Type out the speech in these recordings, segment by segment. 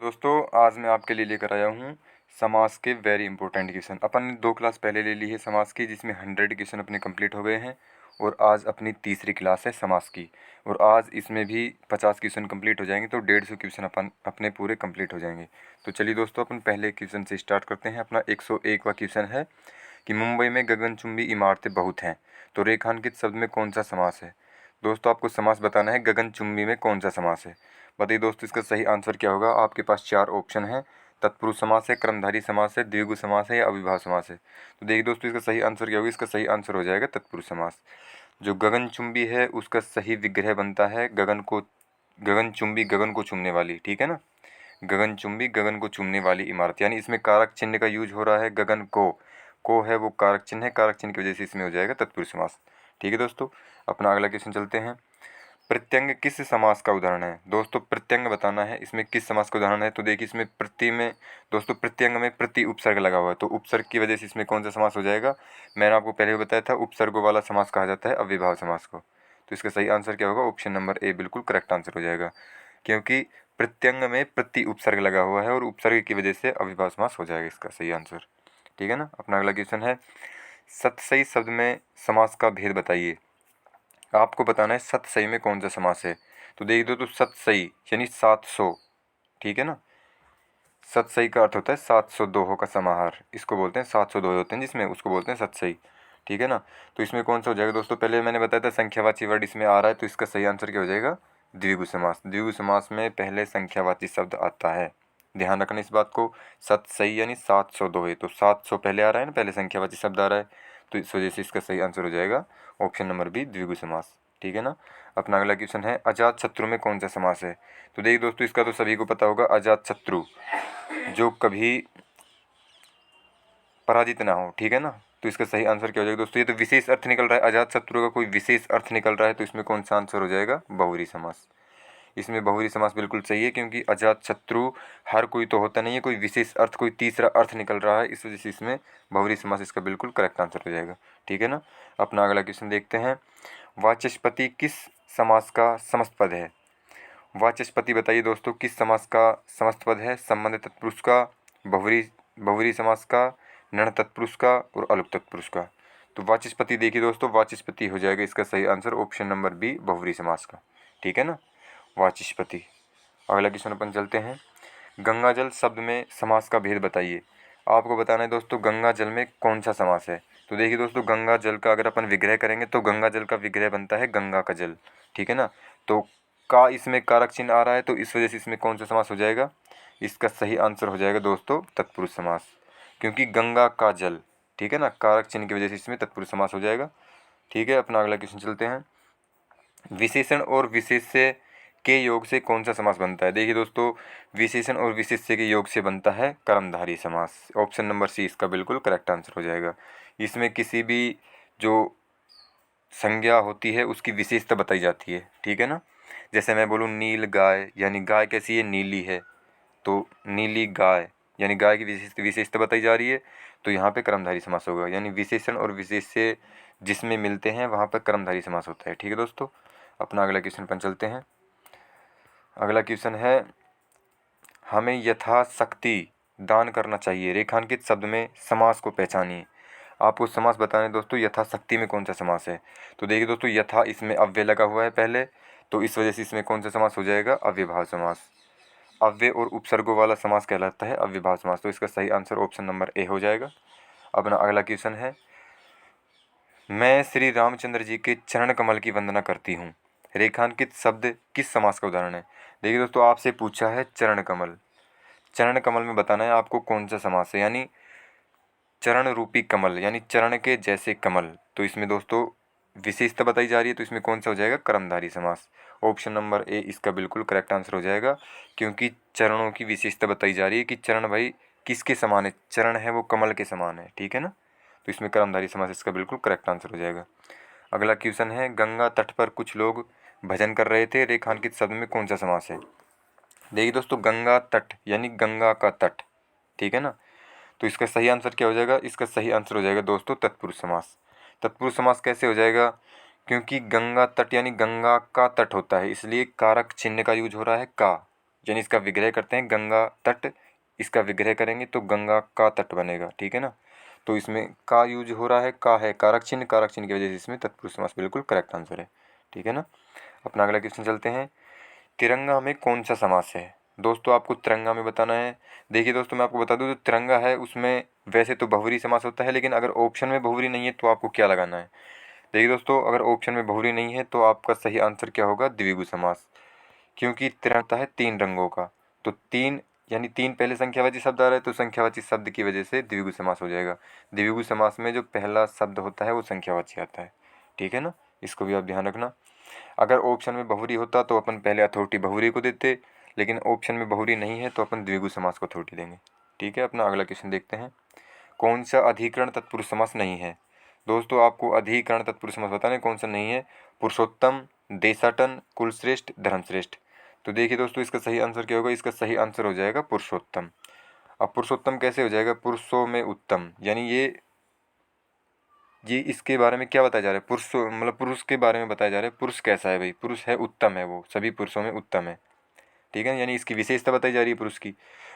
दोस्तों आज मैं आपके लिए लेकर आया हूँ समास के वेरी इंपॉर्टेंट क्वेश्चन। अपन ने 2 क्लास पहले ले ली है समास की, जिसमें 100 क्वेश्चन अपने कंप्लीट हो गए हैं और आज अपनी तीसरी क्लास है समास की और आज इसमें भी 50 क्वेश्चन कंप्लीट हो जाएंगे, तो 150 क्वेश्चन अपन अपने पूरे कंप्लीट हो जाएंगे। तो चलिए दोस्तों अपन पहले क्वेश्चन से स्टार्ट करते हैं। अपना 101वां क्वेश्चन है कि मुंबई में गगनचुंबी इमारतें बहुत हैं, तो रेखांकित शब्द में कौन सा समास है। दोस्तों आपको समास बताना है गगनचुंबी में कौन सा समास है। बताइए दोस्तों इसका सही आंसर क्या होगा। आपके पास 4 ऑप्शन है, तत्पुरुष समास है, कर्मधारी समास है, द्विगु समास है या अविभाव समास है। तो देखिए दोस्तों इसका सही आंसर क्या होगा। इसका सही आंसर हो जाएगा तत्पुरुष समास। जो गगनचुंबी है उसका सही विग्रह बनता है गगनचुंबी, गगन को चूमने वाली, ठीक है ना। गगनचुंबी गगन को चूमने वाली इमारत, यानी इसमें कारक चिन्ह का यूज हो रहा है। गगन को है वो कारक चिन्ह है, कारक चिन्ह की वजह से इसमें हो जाएगा तत्पुरुष समास। ठीक है दोस्तों, अपना अगला क्वेश्चन चलते हैं। प्रत्यंग किस समास का उदाहरण है। दोस्तों प्रत्यंग बताना है इसमें किस समास का उदाहरण है। तो देखिए इसमें प्रति में दोस्तों प्रत्यंग में प्रति उपसर्ग लगा हुआ है, तो उपसर्ग की वजह से इसमें कौन सा समास हो जाएगा। मैंने आपको पहले भी बताया था उपसर्गों वाला समास कहा जाता है अव्ययभाव समास को। तो इसका सही आंसर क्या होगा। ऑप्शन नंबर ए बिल्कुल करेक्ट आंसर हो जाएगा, क्योंकि प्रत्यंग में प्रति उपसर्ग लगा हुआ है और उपसर्ग की वजह से अव्ययभाव समास हो जाएगा इसका सही आंसर। ठीक है ना। अपना अगला क्वेश्चन है सतसई शब्द में समास का भेद बताइए। आपको बताना है सतसई में कौन सा समास है। तो देख दो, तो सतसई यानी 700, ठीक है ना। सतसई का अर्थ होता है 700 दोहों का समाहार, इसको बोलते हैं 700 दोहे होते हैं जिसमें, उसको बोलते हैं सतसई। ठीक है ना। तो इसमें कौन सा हो जाएगा दोस्तों। पहले मैंने बताया था संख्यावाची वर्ड इसमें आ रहा है, तो इसका सही आंसर क्या हो जाएगा। द्विगु समास। द्विगु समास में पहले संख्यावाची शब्द आता है, ध्यान रखना इस बात को। सतसई यानी 700 दोहे, तो 700 पहले आ रहा है ना, पहले संख्यावाची शब्द आ रहा है, तो इस वजह से इसका सही आंसर हो जाएगा ऑप्शन नंबर बी द्विगु समास। ठीक है ना। अपना अगला क्वेश्चन है अजात शत्रु में कौन सा समास है। तो देखिए दोस्तों इसका तो सभी को पता होगा, अजात शत्रु जो कभी पराजित ना हो, ठीक है ना। तो इसका सही आंसर क्या हो जाएगा दोस्तों। ये तो विशेष अर्थ निकल रहा है, अजात शत्रु का कोई विशेष अर्थ निकल रहा है, तो इसमें कौन सा आंसर हो जाएगा। बहुव्रीहि समास। इसमें बहुव्रीहि समास बिल्कुल सही है, क्योंकि अजात शत्रु हर कोई तो होता नहीं है, कोई विशेष अर्थ, कोई तीसरा अर्थ निकल रहा है, इस वजह से इसमें बहुव्रीहि समास इसका बिल्कुल करेक्ट आंसर हो जाएगा। ठीक है ना। अपना अगला क्वेश्चन देखते हैं। वाचस्पति किस समास का समस्त पद है। वाचस्पति बताइए दोस्तों किस समास का समस्त पद है। संबंध तत्पुरुष का, बहुव्रीहि समास का, नण तत्पुरुष का और अलुक तत्पुरुष का। तो वाचस्पति देखिए दोस्तों, वाचस्पति हो जाएगा इसका सही आंसर ऑप्शन नंबर बी बहुव्रीहि समास का। ठीक है ना, वाचस्पति। अगला क्वेश्चन अपन चलते हैं। गंगा जल शब्द में समास का भेद बताइए। आपको बताना है दोस्तों गंगा जल में कौन सा समास है। तो देखिए दोस्तों गंगा जल का अगर अपन विग्रह करेंगे तो गंगा जल का विग्रह बनता है गंगा का जल, ठीक है ना। तो का इसमें कारक चिन्ह आ रहा है, तो इस वजह से इसमें कौन सा समास हो जाएगा। इसका सही आंसर हो जाएगा दोस्तों तत्पुरुष समास, क्योंकि गंगा का जल, ठीक है ना, कारक चिन्ह की वजह से इसमें तत्पुरुष समास हो जाएगा। ठीक है। अपना अगला क्वेश्चन चलते हैं। विशेषण और विशेष्य के योग से कौन सा समास बनता है। देखिए दोस्तों विशेषण और विशेष्य के योग से बनता है कर्मधारय समास। ऑप्शन नंबर सी इसका बिल्कुल करेक्ट आंसर हो जाएगा। इसमें किसी भी जो संज्ञा होती है उसकी विशेषता बताई जाती है, ठीक है ना। जैसे मैं बोलूँ नील गाय, यानी गाय कैसी है, नीली है, तो नीली गाय यानी गाय की विशेषता बताई जा रही है, तो यहाँ पे कर्मधारय समास होगा। यानी विशेषण और विशेष्य जिसमें मिलते हैं वहाँ पर कर्मधारय समास होता है। ठीक है दोस्तों। अपना अगला क्वेश्चन पर चलते हैं। अगला क्वेश्चन है हमें यथाशक्ति दान करना चाहिए, रेखांकित शब्द में समास को पहचानिए। आपको समास बताना है दोस्तों यथाशक्ति में कौन सा समास है। तो देखिए दोस्तों यथा इसमें अव्यय लगा हुआ है पहले, तो इस वजह से इसमें कौन सा समास हो जाएगा, अव्ययभाव समास। अव्यय और उपसर्गों वाला समास कहलाता है अव्ययभाव समास, तो इसका सही आंसर ऑप्शन नंबर ए हो जाएगा। अपना अगला क्वेश्चन है मैं श्री रामचंद्र जी के चरण कमल की वंदना करती हूँ, रेखांकित शब्द किस समास का उदाहरण है। देखिए दोस्तों आपसे पूछा है चरण कमल, चरण कमल में बताना है आपको कौन सा समास है, यानी चरण रूपी कमल यानी चरण के जैसे कमल। तो इसमें दोस्तों विशेषता बताई जा रही है, तो इसमें कौन सा हो जाएगा, कर्मधारय समास। ऑप्शन नंबर ए इसका बिल्कुल करेक्ट आंसर हो जाएगा, क्योंकि चरणों की विशेषता बताई जा रही है कि चरण भाई किसके समान है, चरण है वो कमल के समान है, ठीक है ना। तो इसमें कर्मधारय समास इसका बिल्कुल करेक्ट आंसर हो जाएगा। अगला क्वेश्चन है गंगा तट पर कुछ लोग भजन कर रहे थे, रेखांकित शब्द में कौन सा समास है। देखिए दोस्तों गंगा तट यानी गंगा का तट, ठीक है ना। तो इसका सही आंसर क्या हो जाएगा, इसका सही आंसर हो जाएगा दोस्तों तत्पुरुष समास। तत्पुरुष समास कैसे हो जाएगा, क्योंकि गंगा तट यानी गंगा का तट होता है, इसलिए कारक चिन्ह का यूज हो रहा है का, यानी इसका विग्रह करते हैं गंगा तट, इसका विग्रह करेंगे तो गंगा का तट बनेगा, ठीक है ना। तो इसमें का यूज हो रहा है, का है कारक चिन्ह, कारक चिन्ह की वजह से इसमें तत्पुरुष समास बिल्कुल करेक्ट आंसर है, ठीक है ना। अपना अगला क्वेश्चन चलते हैं, तिरंगा में कौन सा समास है। दोस्तों आपको तिरंगा में बताना है। देखिए दोस्तों, मैं आपको बता दूं, जो तिरंगा है उसमें वैसे तो बहुरी समास होता है, लेकिन अगर ऑप्शन में बहुरी नहीं है तो आपको क्या लगाना है। देखिए दोस्तों, अगर ऑप्शन में बहुरी नहीं है तो आपका सही आंसर क्या होगा, द्विगु समास, क्योंकि तिरंगा है तीन रंगों का। तो तीन यानी तीन पहले संख्यावाची शब्द आ रहा है, तो संख्यावाची शब्द की वजह से द्विगु समास हो जाएगा। द्विगु समास में जो पहला शब्द होता है वो संख्यावाची आता है, ठीक है ना। इसको भी आप ध्यान रखना। अगर ऑप्शन में बहुरी होता तो अपन पहले अथॉरिटी बहुरी को देते, लेकिन ऑप्शन में बहुरी नहीं है तो अपन द्विगु समास को अथॉरिटी देंगे, ठीक है। अपना अगला क्वेश्चन देखते हैं, कौन सा अधिकरण तत्पुरुष समास नहीं है। दोस्तों आपको अधिकरण तत्पुरुष समास बताना है कौन सा नहीं है, पुरुषोत्तम, देशाटन, कुलश्रेष्ठ, धर्मश्रेष्ठ। तो देखिए दोस्तों, इसका सही आंसर क्या होगा, इसका सही आंसर हो जाएगा पुरुषोत्तम। अब पुरुषोत्तम कैसे हो जाएगा, पुरुषों में उत्तम, यानी ये इसके बारे में क्या बताया जा रहा है, पुरुष मतलब पुरुष के बारे में बताया जा रहा है। पुरुष कैसा है भाई, पुरुष है उत्तम है, वो सभी पुरुषों में उत्तम है, ठीक है, यानी इसकी विशेषता बताई जा रही है पुरुष की।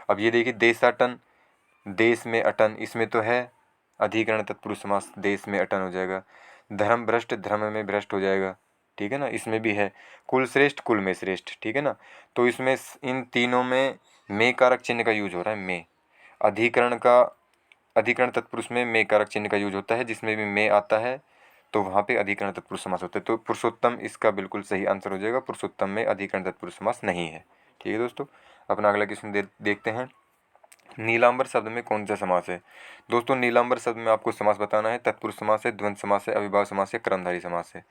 अब ये देखिए, देशाटन, देश में अटन, इसमें तो है अधिकरण तत्पुरुष समास, देश में अटन हो जाएगा। धर्म भ्रष्ट, धर्म में भ्रष्ट हो जाएगा, ठीक है ना, इसमें भी है। कुल श्रेष्ठ, कुल में श्रेष्ठ, ठीक है ना। तो इसमें इन तीनों में कारक चिन्ह का यूज हो रहा है, में अधिकरण तत्पुरुष में में कारक चिन्ह का यूज होता है, जिसमें भी में आता है तो वहाँ पे अधिकरण तत्पुरुष समास होता है। तो पुरुषोत्तम इसका बिल्कुल सही आंसर हो जाएगा, पुरुषोत्तम में अधिकरण तत्पुरुष समास नहीं है, ठीक है दोस्तों। अपना अगला क्वेश्चन देखते हैं, नीलांबर शब्द में कौन सा समास है। दोस्तों नीलांबर शब्द में आपको समास बताना है, तत्पुरुष समास है, द्वंद्व समास है, अविभाज्य समास है, कर्मधारय समास है।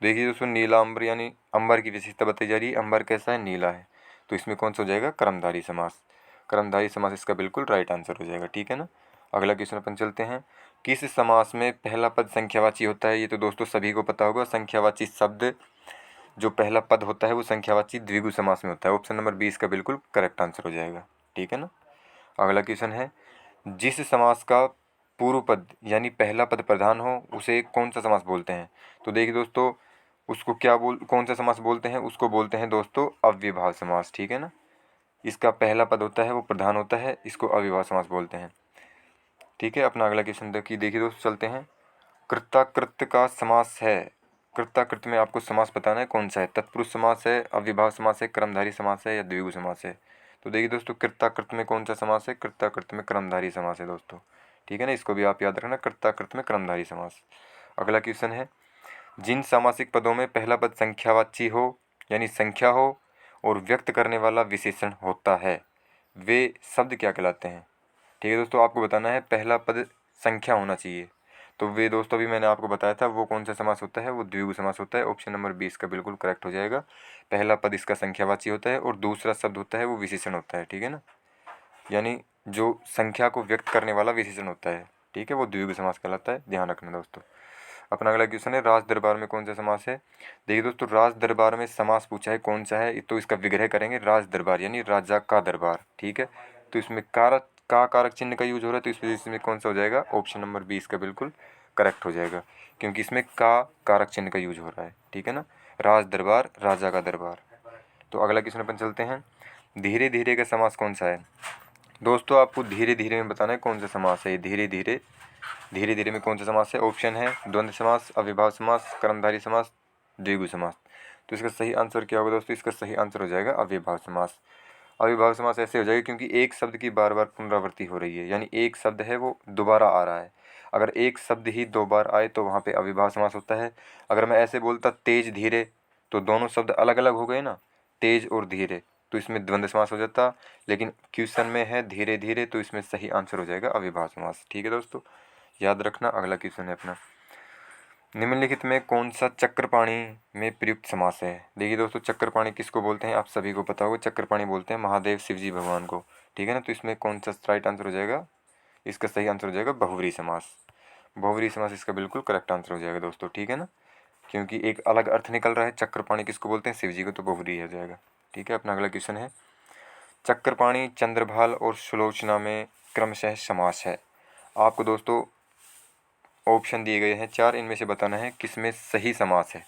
देखिए दोस्तों, नीलांबर यानी अंबर की विशेषता बताई जा रही है, अंबर कैसा है, नीला है, तो इसमें कौन सा हो जाएगा, कर्मधारय समास। कर्मधारय समास इसका बिल्कुल राइट आंसर हो जाएगा, ठीक है ना। अगला क्वेश्चन अपन चलते हैं, किस समास में पहला पद संख्यावाची होता है। ये तो दोस्तों सभी को पता होगा, संख्यावाची शब्द जो पहला पद होता है वो संख्यावाची द्विगु समास में होता है। ऑप्शन नंबर 20 का बिल्कुल करेक्ट आंसर हो जाएगा, ठीक है ना। अगला क्वेश्चन है, जिस समास का पूर्व पद यानी पहला पद प्रधान हो उसे कौन सा समास बोलते हैं। तो देखिए दोस्तों, उसको कौन सा समास बोलते हैं, उसको बोलते हैं दोस्तों अव्ययभाव समास, ठीक है ना। इसका पहला पद होता है वो प्रधान होता है, इसको अव्ययभाव समास बोलते हैं, ठीक है। अपना अगला क्वेश्चन देखिए दोस्तों, चलते हैं, कृताकृत का समास है। कृताकृत में आपको समास बताना है कौन सा है, तत्पुरुष समास है, अव्ययभाव समास है, कर्मधारय समास है या द्विगु समास है। तो देखिए दोस्तों, कृताकृत में कौन सा समास है, कृताकृत में कर्मधारय समास है दोस्तों, ठीक है ना। इसको भी आप याद रखना, कृताकृत में कर्मधारय समास। अगला क्वेश्चन है, जिन सामासिक पदों में पहला पद संख्यावाची हो यानी संख्या हो और व्यक्त करने वाला विशेषण होता है, वे शब्द क्या कहलाते हैं। ठीक है दोस्तों, आपको बताना है पहला पद संख्या होना चाहिए, तो वे दोस्तों अभी मैंने आपको बताया था वो कौन सा समास होता है, वो द्विगु समास होता है। ऑप्शन नंबर 20 का बिल्कुल करेक्ट हो जाएगा। पहला पद इसका संख्यावाची होता है और दूसरा शब्द होता है वो विशेषण होता है, ठीक है ना, यानी जो संख्या को व्यक्त करने वाला विशेषण होता है, ठीक है, वो द्विगु समास कहलाता है, ध्यान रखना दोस्तों। अपना अगला क्वेश्चन है, राज दरबार में कौन सा समास है। देखिए दोस्तों, राज दरबार में समास पूछा है कौन सा है, तो इसका विग्रह करेंगे राज दरबार यानी राजा का दरबार, ठीक है। तो इसमें कारक चिन्ह का यूज हो रहा है, तो इस वजह से कौन सा हो जाएगा, ऑप्शन नंबर 20 का बिल्कुल करेक्ट हो जाएगा, क्योंकि इसमें का कारक चिन्ह का यूज हो रहा है, ठीक है ना। राज दरबार, राजा का दरबार। तो अगला क्वेश्चन अपन चलते हैं, धीरे धीरे का समास कौन सा है। दोस्तों आपको धीरे धीरे में बताना है कौन सा समास है ये धीरे धीरे में कौन सा समास है। ऑप्शन है द्वंद्व समास, अविभाज्य समास, कर्मधारय समास, द्विगु समास। तो इसका सही आंसर क्या होगा दोस्तों, इसका सही आंसर हो जाएगा अविभाज्य समास। अविभाज्य समास ऐसे हो जाएगा क्योंकि एक शब्द की बार बार पुनरावृत्ति हो रही है, यानी एक शब्द है वो दोबारा आ रहा है। अगर एक शब्द ही दो बार आए तो वहाँ पे अविभाज्य समास होता है। अगर मैं ऐसे बोलता तेज धीरे, तो दोनों शब्द अलग अलग हो गए ना, तेज और धीरे, तो इसमें द्वंद्व समास हो जाता। लेकिन क्वेश्चन में है धीरे धीरे, तो इसमें सही आंसर हो जाएगा अविभाज्य समास, ठीक है दोस्तों, याद रखना। अगला क्वेश्चन है अपना, निम्नलिखित में कौन सा चक्रपाणी में प्रयुक्त समास है। देखिए दोस्तों, चक्रपाणी किसको बोलते हैं, आप सभी को पता होगा, चक्रपाणी बोलते हैं महादेव शिवजी भगवान को, ठीक है ना। तो इसमें कौन सा राइट आंसर हो जाएगा, इसका सही आंसर हो जाएगा बहुव्रीहि समास। बहुव्रीहि समास इसका बिल्कुल करेक्ट आंसर हो जाएगा दोस्तों, ठीक है ना, क्योंकि एक अलग अर्थ निकल रहा है। चक्रपाणी किसको बोलते हैं, शिवजी को, तो बहुव्रीहि हो जाएगा, ठीक है। अपना अगला क्वेश्चन है, चक्रपाणी, चंद्रभाल और सुलोचना में क्रमशः समास है। आपको दोस्तों ऑप्शन दिए गए हैं 4, इनमें से बताना है किसमें सही समास है।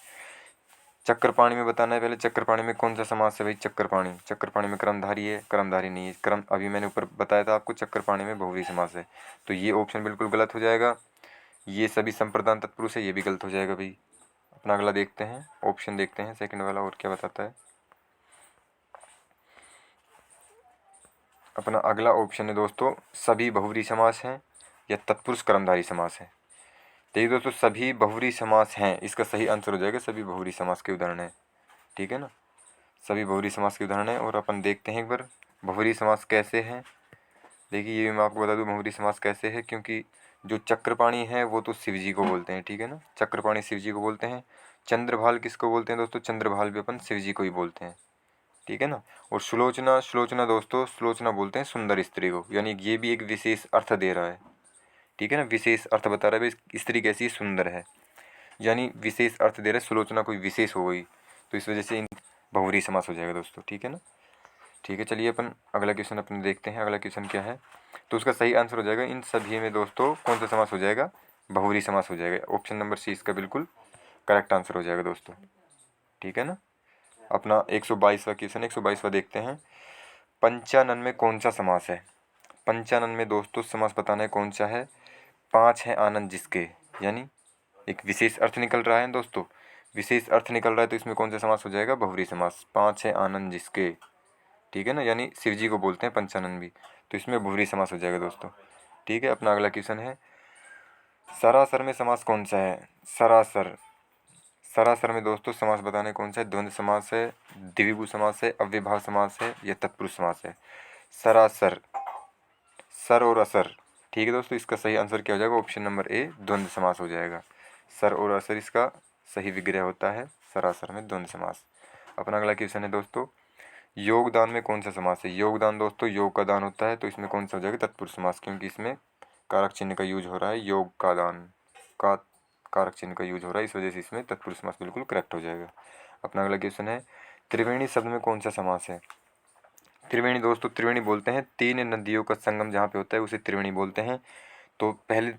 चक्रपाणी में बताना है पहले, चक्रपाणी में कौन सा समास है भाई, चक्रपाणी, चक्रपाणी में कर्मधारी है, कर्मधारी नहीं है, कर्म अभी मैंने ऊपर बताया था आपको, चक्रपाणी में बहुव्रीहि समास है, तो ये ऑप्शन बिल्कुल गलत हो जाएगा। ये सभी संप्रदान तत्पुरुष है, ये भी गलत हो जाएगा भाई। अपना अगला देखते हैं, ऑप्शन देखते हैं सेकंड वाला और क्या बताता है। अपना अगला ऑप्शन है दोस्तों, सभी बहुव्रीहि समास हैं या तत्पुरुष कर्मधारी समास है। देखिए दोस्तों, सभी बहुव्रीहि समास हैं, इसका सही आंसर हो जाएगा सभी बहुव्रीहि समास के उदाहरण है, ठीक है ना, सभी बहुव्रीहि समास के उदाहरण है। और अपन देखते हैं एक बार बहुव्रीहि समास कैसे हैं। देखिए ये भी मैं आपको बता दूं बहुव्रीहि समास कैसे है, क्योंकि जो चक्रपाणी है वो तो शिव जी को बोलते हैं, ठीक है ना, चक्रपाणी शिव जी को बोलते हैं। चंद्रभाल किसको बोलते हैं दोस्तों, चंद्रभाल भी अपन शिव जी को ही बोलते हैं, ठीक है ना। और सुलोचना, सुलोचना दोस्तों, सुलोचना बोलते हैं सुंदर स्त्री को, यानी ये भी एक विशेष अर्थ दे रहा है, ठीक है ना, विशेष अर्थ बता रहा है भाई स्त्री कैसी सुंदर है, यानी विशेष अर्थ दे रहा है, सुलोचना कोई विशेष हो गई, तो इस वजह से इन बहुव्रीहि समास हो जाएगा दोस्तों, ठीक है ना। ठीक है, चलिए अपन अगला क्वेश्चन अपने देखते हैं, अगला क्वेश्चन क्या है। तो उसका सही आंसर हो जाएगा इन सभी में दोस्तों कौन सा समास हो जाएगा, बहुव्रीहि समास हो जाएगा। ऑप्शन नंबर सी इसका बिल्कुल करेक्ट आंसर हो जाएगा दोस्तों, ठीक है ना। अपना 122वां क्वेश्चन, 122वां देखते हैं। पंचानन में कौन सा समास है। पंचानन में दोस्तों समास बताना है कौन सा है। पाँच है आनंद जिसके, यानी एक विशेष अर्थ निकल रहा है दोस्तों, विशेष अर्थ निकल रहा है, तो इसमें कौन सा समास हो जाएगा, बहुव्रीहि समास। पाँच है आनंद जिसके, ठीक है ना, यानी शिव जी को बोलते हैं पंचानन भी, तो इसमें बहुव्रीहि समास हो जाएगा दोस्तों, ठीक है। अपना अगला क्वेश्चन है, सरासर में समास कौन सा है। सरासर, सरासर में दोस्तों समास बताने कौन सा है। द्वंद्व समास है, द्विगु समास है, अव्ययभाव समास है या तत्पुरुष समास है। सरासर, सर और असर, ठीक है दोस्तों, इसका सही आंसर क्या हो जाएगा, ऑप्शन नंबर ए द्वंद्व समास हो जाएगा। सर और असर इसका सही विग्रह होता है, सरासर में द्वंद्व समास। अपना अगला क्वेश्चन है दोस्तों, योगदान में कौन सा समास है। योगदान दोस्तों योग का दान होता है, तो इसमें कौन सा हो जाएगा, तत्पुरुष समास, क्योंकि इसमें कारक चिन्ह का यूज हो रहा है, योग का दान का कारक चिन्ह का यूज हो रहा है, इस वजह से इसमें तत्पुरुष समास बिल्कुल करेक्ट हो जाएगा। अपना अगला क्वेश्चन है, त्रिवेणी शब्द में कौन सा समास है। त्रिवेणी दोस्तों, त्रिवेणी बोलते हैं तीन नदियों का संगम जहाँ पे होता है उसे त्रिवेणी बोलते हैं। तो पहले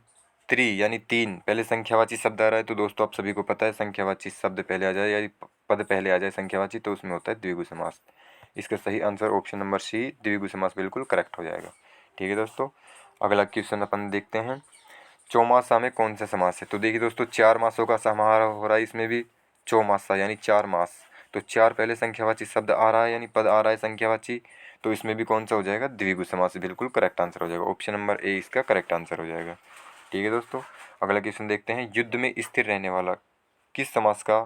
त्रि यानी तीन, पहले संख्यावाची शब्द आ रहा है, तो दोस्तों आप सभी को पता है संख्यावाची शब्द पहले आ जाए या पद पहले आ जाए संख्यावाची, तो उसमें होता है द्विगु समास। इसका सही आंसर ऑप्शन नंबर सी द्विगु समास बिल्कुल करेक्ट हो जाएगा, ठीक है दोस्तों। अगला क्वेश्चन अपन देखते हैं, चौमासा में कौन सा समास है। तो देखिए दोस्तों, चार मासों का समारोह हो रहा है, इसमें भी चौमासा यानी चार मास, तो चार पहले संख्यावाची शब्द आ रहा है यानी पद आ रहा है संख्यावाची, तो इसमें भी कौन सा हो जाएगा, द्विगु समास बिल्कुल करेक्ट आंसर हो जाएगा, ऑप्शन नंबर ए इसका करेक्ट आंसर हो जाएगा, ठीक है दोस्तों। अगला क्वेश्चन देखते हैं, युद्ध में स्थिर रहने वाला किस समास का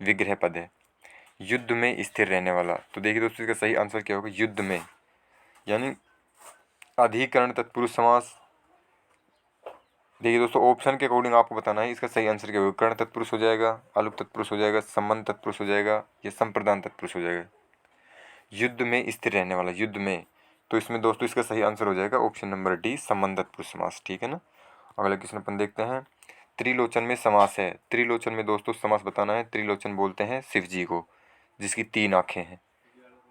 विग्रह पद है। युद्ध में स्थिर रहने वाला, तो देखिए दोस्तों इसका सही आंसर क्या होगा, युद्ध में यानी अधिकरण तत्पुरुष समास। देखिए दोस्तों, ऑप्शन के अकॉर्डिंग आपको बताना है इसका सही आंसर क्या होगा, कर्ण तत्पुरुष हो जाएगा, आलुक तत्पुरुष हो जाएगा, संबंध तत्पुरुष हो जाएगा या संप्रदान तत्पुरुष हो जाएगा। युद्ध में स्थिर रहने वाला, युद्ध में, तो इसमें दोस्तों इसका सही आंसर हो जाएगा ऑप्शन नंबर डी संबंध तत्पुरुष समास, ठीक है ना। अगला क्वेश्चन अपन देखते हैं, त्रिलोचन में समास है। त्रिलोचन में दोस्तों समास बताना है, त्रिलोचन बोलते हैं शिव जी को जिसकी तीन आंखें हैं,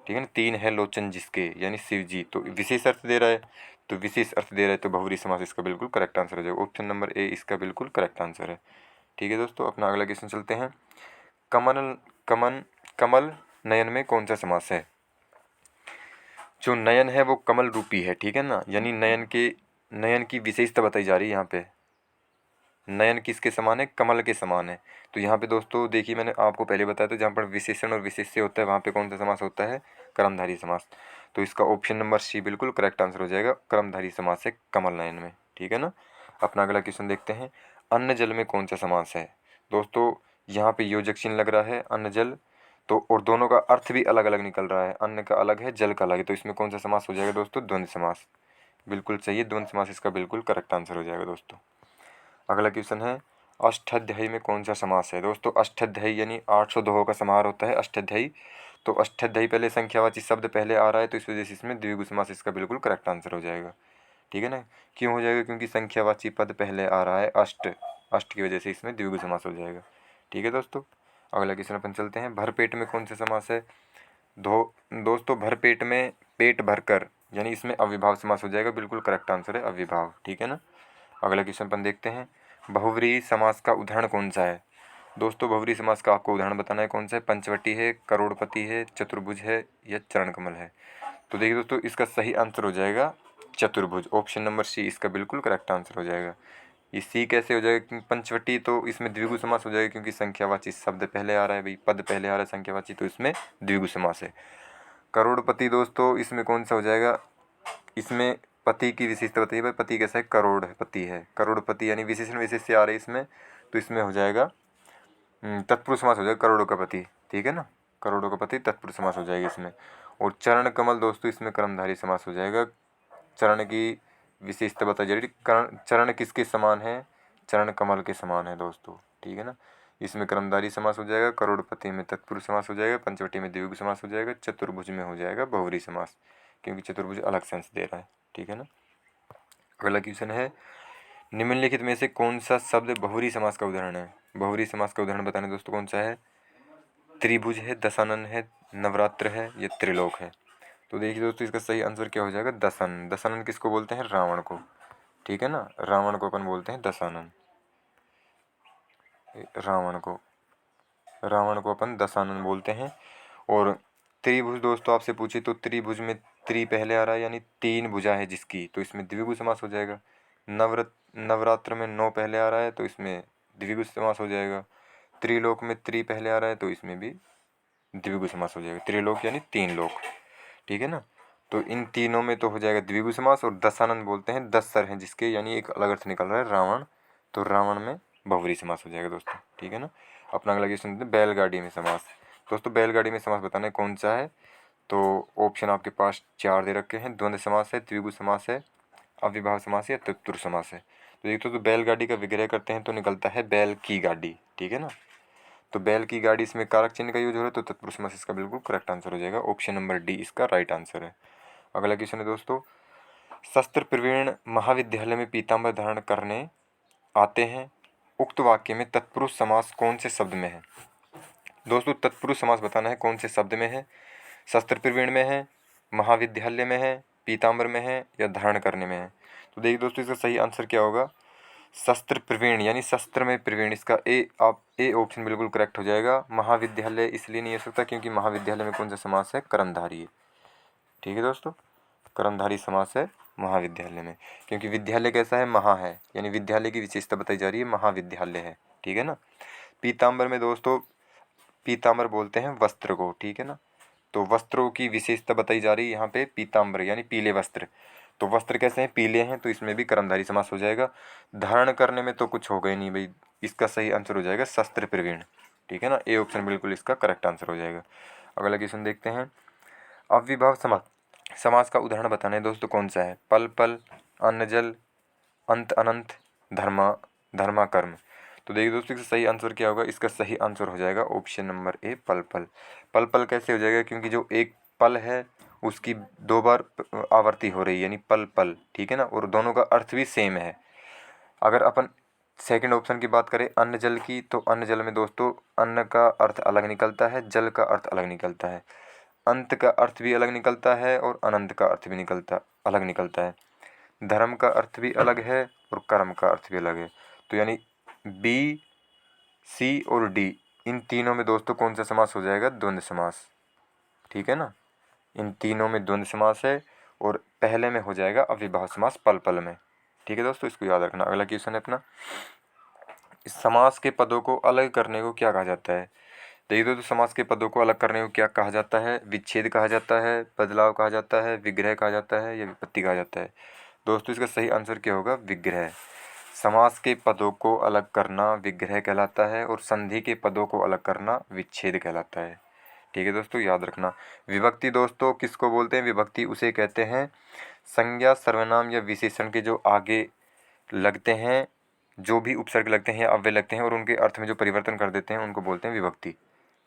ठीक है ना, तीन है लोचन जिसके, यानी शिव जी, तो विशेष अर्थ दे रहा है, तो विशेष अर्थ दे रहा है तो बहुव्रीहि समास इसका बिल्कुल करेक्ट आंसर हो जाएगा, ऑप्शन नंबर ए इसका बिल्कुल करेक्ट आंसर है, ठीक है दोस्तों। अपना अगला क्वेश्चन चलते हैं, कमल कमन कमल नयन में कौन सा समास है। जो नयन है वो कमल रूपी है, ठीक है ना, यानी नयन की विशेषता बताई जा रही है यहाँ पे। नयन किसके समान है, कमल के समान है। तो यहाँ पे दोस्तों देखिए मैंने आपको पहले बताया था, जहाँ पर विशेषण और विशेष्य होता है वहाँ पे कौन सा समास होता है, कर्मधारय समास। तो इसका ऑप्शन नंबर सी बिल्कुल करेक्ट आंसर हो जाएगा, कर्मधारय समास है कमल नयन में, ठीक है ना। अपना अगला क्वेश्चन देखते हैं, अन्न जल में कौन सा समास है। दोस्तों यहाँ पे योजक चिन्ह लग रहा है अन्न जल, तो और दोनों का अर्थ भी अलग अलग निकल रहा है, अन्न का अलग है जल का अलग है, तो इसमें कौन सा समास हो जाएगा दोस्तों, द्वंद्व समास। बिल्कुल चाहिए, द्वंद्व समास इसका बिल्कुल करेक्ट आंसर हो जाएगा दोस्तों। अगला क्वेश्चन है, अष्टाध्यायी में कौन सा समास है। दोस्तों अष्टाध्यायी यानी 800 दोहों का समाहार होता है अष्टाध्यायी, तो अष्टाध्यायी पहले संख्यावाची शब्द पहले आ रहा है, तो इस वजह से इसमें द्विगु समास इसका बिल्कुल करेक्ट आंसर हो जाएगा, ठीक है ना। क्यों हो जाएगा, क्योंकि संख्यावाची पद पहले आ रहा है अष्ट, अष्ट की वजह से इसमें द्विगु समास हो जाएगा, ठीक है दोस्तों। अगला क्वेश्चन अपन चलते हैं, भरपेट में कौन सा समास है। दोस्तों भरपेट में पेट भरकर, यानी इसमें अव्ययभाव समास हो जाएगा, बिल्कुल करेक्ट आंसर है अव्ययभाव, ठीक है ना। अगला क्वेश्चन अपन देखते हैं, बहुव्रीहि समास का उदाहरण कौन सा है। दोस्तों बहुव्रीहि समास का आपको उदाहरण बताना है कौन सा है, पंचवटी है, करोड़पति है, चतुर्भुज है या चरण कमल है। तो देखिए दोस्तों इसका सही आंसर हो जाएगा चतुर्भुज। ऑप्शन नंबर सी इसका बिल्कुल करेक्ट आंसर हो जाएगा। ये सी कैसे हो जाएगा, क्योंकि पंचवटी तो इसमें द्विगु समास हो जाएगा, क्योंकि संख्यावाची शब्द पहले आ रहा है भाई, पद पहले आ रहा है संख्यावाची, तो इसमें द्विगु समास है। करोड़पति दोस्तों इसमें कौन सा हो जाएगा, इसमें पति की विशेषता बताइए भाई, पति कैसा है, करोड़पति है, करोड़पति यानी विशेषण विशेष से आ रही है इसमें, तो इसमें हो जाएगा तत्पुरुष समास हो जाएगा, करोड़ों का पति, ठीक है ना, करोड़ों का पति तत्पुरुष समास हो जाएगा इसमें। और चरण कमल दोस्तों इसमें कर्मधारय समास हो जाएगा। चरण की विशेषता बताई जा रही है, चरण किसके समान है, चरण कमल के समान है दोस्तों, ठीक है ना। इसमें कर्मधारय समास हो जाएगा, करोड़पति में तत्पुरुष समास हो जाएगा, पंचवटी में द्विगु समास हो जाएगा, चतुर्भुज में हो जाएगा बहुव्रीहि समास, क्योंकि चतुर्भुज अलग सेंस दे रहा है, ठीक है ना। अगला क्वेश्चन है, निम्नलिखित में से कौन सा शब्द बहुव्रीहि समास का उदाहरण है। बहुव्रीहि समास का उदाहरण बताना दोस्तों कौन सा है, त्रिभुज है, दशानन है, नवरात्र है या त्रिलोक है। तो देखिए दोस्तों इसका सही आंसर क्या हो जाएगा, दशानन। दशानन किसको बोलते हैं, रावण को, ठीक है ना, रावण को अपन बोलते हैं दशानन, रावण को अपन दशानन बोलते हैं। और त्रिभुज दोस्तों आपसे पूछे तो त्रिभुज में त्रि पहले आ रहा है, यानी 3 भुजा है जिसकी, तो इसमें द्विगु समास हो जाएगा। नवरात्र में 9 पहले आ रहा है, तो इसमें द्विगु समास हो जाएगा। त्रिलोक में त्रि पहले आ रहा है, तो इसमें भी द्विगु समास हो जाएगा। त्रिलोक यानी 3 लोक, ठीक है ना। तो इन तीनों में तो हो जाएगा द्विगु समास। और दशानन बोलते हैं 10 सर हैं जिसके, यानी एक अलग अर्थ निकल रहा है रावण, तो रावण में बहुव्रीहि समास हो जाएगा दोस्तों, ठीक है ना। अपना अगला क्वेश्चन देखते हैं, बैलगाड़ी में समास। दोस्तों बैलगाड़ी में समास बताना है कौन सा है, तो ऑप्शन आपके पास 4 दे रखे हैं, द्वंद्व समास है, द्विगु समास है, अव्ययभाव समास है या तत्पुरुष समास है। तो देखो तो बैलगाड़ी का विग्रह करते हैं तो निकलता है बैल की गाड़ी, ठीक है ना। तो बैल की गाड़ी इसमें कारक चिन्ह का यूज हो रहा है, तो तत्पुरुष समास इसका बिल्कुल करेक्ट आंसर हो जाएगा। ऑप्शन नंबर डी इसका राइट आंसर है। अगला क्वेश्चन है दोस्तों, शस्त्र प्रवीण महाविद्यालय में पीताम्बर धारण करने आते हैं, उक्त वाक्य में तत्पुरुष समास कौन से शब्द में है। दोस्तों तत्पुरुष समास बताना है कौन से शब्द में है, शस्त्र प्रवीण में है, महाविद्यालय में है, पीताम्बर में है या धारण करने में है। तो देखिए दोस्तों इसका सही आंसर क्या होगा, शस्त्र प्रवीण यानी शस्त्र में प्रवीण, इसका ए ऑप्शन बिल्कुल करेक्ट हो जाएगा। महाविद्यालय इसलिए नहीं हो सकता क्योंकि महाविद्यालय में कौन सा समास है, कर्मधारय, ठीक है दोस्तों, कर्मधारय समास है महाविद्यालय में, क्योंकि विद्यालय कैसा है, महा है, यानी विद्यालय की विशेषता बताई जा रही है, महाविद्यालय है, ठीक है ना। पीताम्बर में दोस्तों, पीताम्बर बोलते हैं वस्त्र को, ठीक है ना, तो वस्त्रों की विशेषता बताई जा रही है यहाँ पे, पीताम्बर यानी पीले वस्त्र, तो वस्त्र कैसे हैं, पीले हैं, तो इसमें भी कर्मधारय समास हो जाएगा। धारण करने में तो कुछ होगा ही नहीं भाई, इसका सही आंसर हो जाएगा शस्त्र प्रवीण, ठीक है ना, ए ऑप्शन बिल्कुल इसका करेक्ट आंसर हो जाएगा। अगला क्वेश्चन देखते हैं, अव्ययभाव समास का उदाहरण बताना है दोस्तों कौन सा है, पल पल, अन्न जल, अंत अनंत, धर्मा कर्म। तो देखिए दोस्तों इसका सही आंसर क्या होगा, इसका सही आंसर हो जाएगा ऑप्शन नंबर ए पल पल। पल पल कैसे हो जाएगा, क्योंकि जो एक पल है उसकी 2 बार आवर्ती हो रही है, यानी पल पल, ठीक है ना, और दोनों का अर्थ भी सेम है। अगर अपन सेकंड ऑप्शन की बात करें अन्न जल की, तो अन्न जल में दोस्तों अन्न का अर्थ अलग निकलता है, जल का अर्थ अलग निकलता है, अंत का अर्थ भी अलग निकलता है और अनंत का अर्थ भी अलग निकलता है। धर्म का अर्थ भी अलग है और कर्म का अर्थ भी अलग है। तो यानी बी, सी और डी, इन तीनों में दोस्तों कौन सा समास हो जाएगा, द्वंद्व समास, ठीक है ना, इन तीनों में द्वंद्व समास है और पहले में हो जाएगा अव्ययभाव समास पल पल में, ठीक है दोस्तों, इसको याद रखना। अगला क्वेश्चन है अपना, इस समास के पदों को अलग करने को क्या कहा जाता है। देखिए दोस्तों समास के पदों को अलग करने को क्या कहा जाता है, विच्छेद कहा जाता है, बदलाव कहा जाता है, विग्रह कहा जाता है या विपत्ति कहा जाता है। दोस्तों इसका सही आंसर क्या होगा, विग्रह। समास के पदों को अलग करना विग्रह कहलाता है और संधि के पदों को अलग करना विच्छेद कहलाता है, ठीक है दोस्तों, याद रखना। विभक्ति दोस्तों किसको बोलते हैं, विभक्ति उसे कहते हैं संज्ञा, सर्वनाम या विशेषण के जो आगे लगते हैं, जो भी उपसर्ग लगते हैं या अव्यय लगते हैं और उनके अर्थ में जो परिवर्तन कर देते हैं उनको बोलते हैं विभक्ति,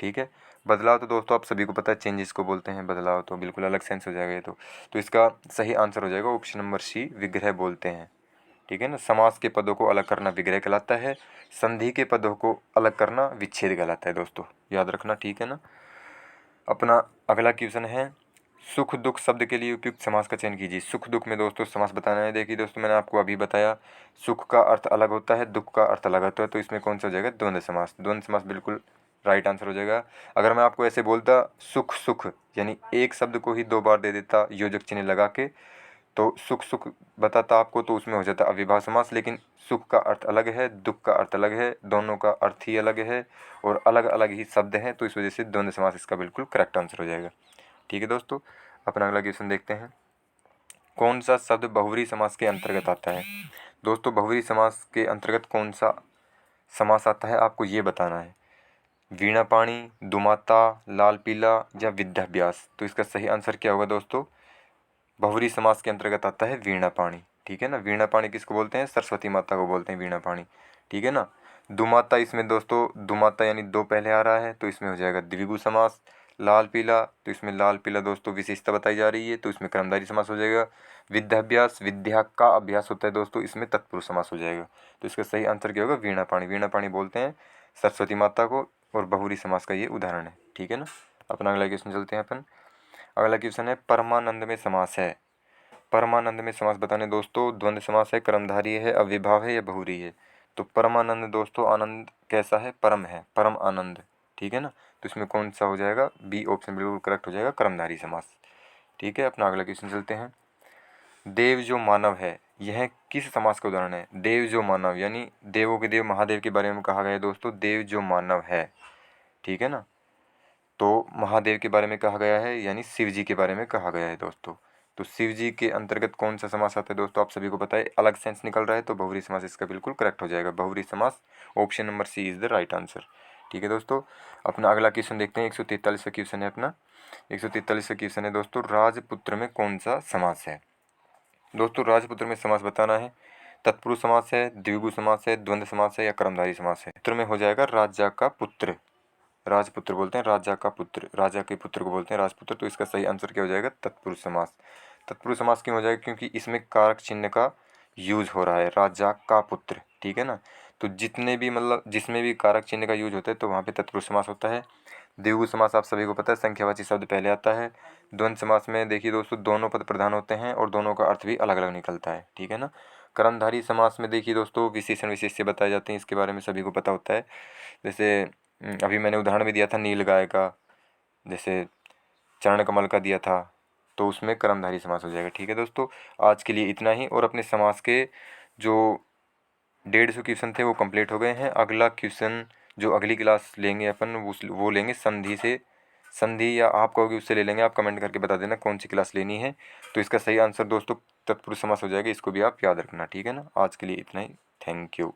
ठीक है। बदलाव तो दोस्तों आप सभी को पता है, चेंजेस को बोलते हैं, बदलाव तो बिल्कुल अलग सेंस हो जाएगा ये तो इसका सही आंसर हो जाएगा ऑप्शन नंबर सी, विग्रह बोलते हैं, ठीक है ना। समास के पदों को अलग करना विग्रह कहलाता है, संधि के पदों को अलग करना विच्छेद कहलाता है दोस्तों, याद रखना, ठीक है ना। अपना अगला क्वेश्चन है, सुख दुख शब्द के लिए उपयुक्त समास का चयन कीजिए। सुख दुख में दोस्तों समास बताना है। देखिए दोस्तों, मैंने आपको अभी बताया सुख का अर्थ अलग होता है, दुख का अर्थ अलग होता है, तो इसमें कौन सा हो जाएगा? द्वंद्व समास। द्वंद्व समास बिल्कुल राइट आंसर हो जाएगा। अगर मैं आपको ऐसे बोलता सुख सुख, यानी एक शब्द को ही 2 बार दे देता योजक चिन्ह लगा के, तो सुख सुख बताता आपको, तो उसमें हो जाता अव्ययभाव समास। लेकिन सुख का अर्थ अलग है, दुख का अर्थ अलग है, दोनों का अर्थ ही अलग है और अलग अलग ही शब्द हैं, तो इस वजह से द्वंद्व समास इसका बिल्कुल करेक्ट आंसर हो जाएगा। ठीक है दोस्तों, अपना अगला क्वेश्चन देखते हैं। कौन सा शब्द बहुव्रीहि समास के अंतर्गत आता है? दोस्तों, बहुव्रीहि समास के अंतर्गत कौन सा समास आता है आपको ये बताना है। वीणा पाणी, दुमाता, लाल पीला या विद्याभ्यास। तो इसका सही आंसर क्या होगा दोस्तों? बहुव्रीहि समास के अंतर्गत आता है वीणा पाणी। ठीक है ना। वीणा पाणी किसको बोलते हैं? सरस्वती माता को बोलते हैं वीणा पाणी। ठीक है ना। दुमाता, इसमें दोस्तों दुमाता यानी 2 पहले आ रहा है, तो इसमें हो जाएगा द्विगु समास। लाल पीला, तो इसमें लाल पीला दोस्तों विशेषता बताई जा रही है, तो इसमें कर्मधारय समास हो जाएगा। विद्याभ्यास, विद्या का अभ्यास होता है दोस्तों, इसमें तत्पुरुष समास हो जाएगा। तो इसका सही आंसर क्या होगा? वीणा पाणी। वीणा पाणी बोलते हैं सरस्वती माता को, और बहुव्रीहि समास का ये उदाहरण है। ठीक है ना। अपना अगला क्वेश्चन चलते हैं अपन। अगला क्वेश्चन है परमानंद में समास है। परमानंद में समास बताने दोस्तों, द्वंद्व समास है, कर्मधारय है, अव्ययभाव है या बहुव्रीहि है? तो परमानंद दोस्तों, आनंद कैसा है? परम है, परम आनंद। ठीक है ना। तो इसमें कौन सा हो जाएगा? बी ऑप्शन बिल्कुल करेक्ट हो जाएगा, कर्मधारय समास। ठीक है। अपना अगला क्वेश्चन चलते हैं। देव जो मानव है, यह किस समास का उदाहरण है? देव जो मानव यानी देवों के देव महादेव के बारे में कहा गया है दोस्तों, देव जो मानव है। ठीक है ना। तो महादेव के बारे में कहा गया है, यानी शिव जी के बारे में कहा गया है दोस्तों। तो शिव जी के अंतर्गत कौन सा समास आता है दोस्तों? आप सभी को पता है, अलग सेंस निकल रहा है, तो बहुव्रीहि समास इसका बिल्कुल करेक्ट हो जाएगा। बहुव्रीहि समास, option number C is the right answer. ठीक है दोस्तों, अपना अगला क्वेश्चन देखते हैं। 143 क्वेश्चन है अपना। 143 क्वेश्चन है दोस्तों, राजपुत्र में कौन सा समास है? दोस्तों, राजपुत्र में समास बताना है। तत्पुरुष समास है, द्विगु समास है, द्वंद्व समास है या कर्मधारय समास है? पुत्र में हो जाएगा राजा का पुत्र। राजपुत्र बोलते हैं राजा का पुत्र, राजा के पुत्र को बोलते हैं राजपुत्र। तो इसका सही आंसर क्या हो जाएगा? तत्पुरुष समास। तत्पुरुष समास क्यों हो जाएगा? क्योंकि इसमें कारक चिन्ह का यूज हो रहा है, राजा का पुत्र। ठीक है ना। तो जितने भी मतलब जिसमें भी कारक चिन्ह का यूज होता है, तो वहाँ पे तत्पुरुष समास होता है। द्विगु समास आप सभी को पता है, संख्यावाची शब्द पहले आता है। द्वंद्व समास में देखिए दोस्तों, दोनों पद प्रधान होते हैं और दोनों का अर्थ भी अलग अलग निकलता है। ठीक है ना। कर्मधारय समास में देखिए दोस्तों, विशेषण विशेष्य बताए जाते हैं, इसके बारे में सभी को पता होता है। जैसे अभी मैंने उदाहरण भी दिया था नील गाय का, जैसे चरण कमल का दिया था, तो उसमें कर्मधारय समास हो जाएगा। ठीक है दोस्तों, आज के लिए इतना ही। और अपने समास के जो 150 क्वेश्चन थे वो कंप्लीट हो गए हैं। अगला क्वेश्चन जो अगली क्लास लेंगे अपन, वो लेंगे संधि से। संधि या आप कहोगे उससे ले लेंगे, आप कमेंट करके बता देना कौन सी क्लास लेनी है। तो इसका सही आंसर दोस्तों तत्पुरुष समास हो जाएगा, इसको भी आप याद रखना। ठीक है ना। आज के लिए इतना ही। Thank you.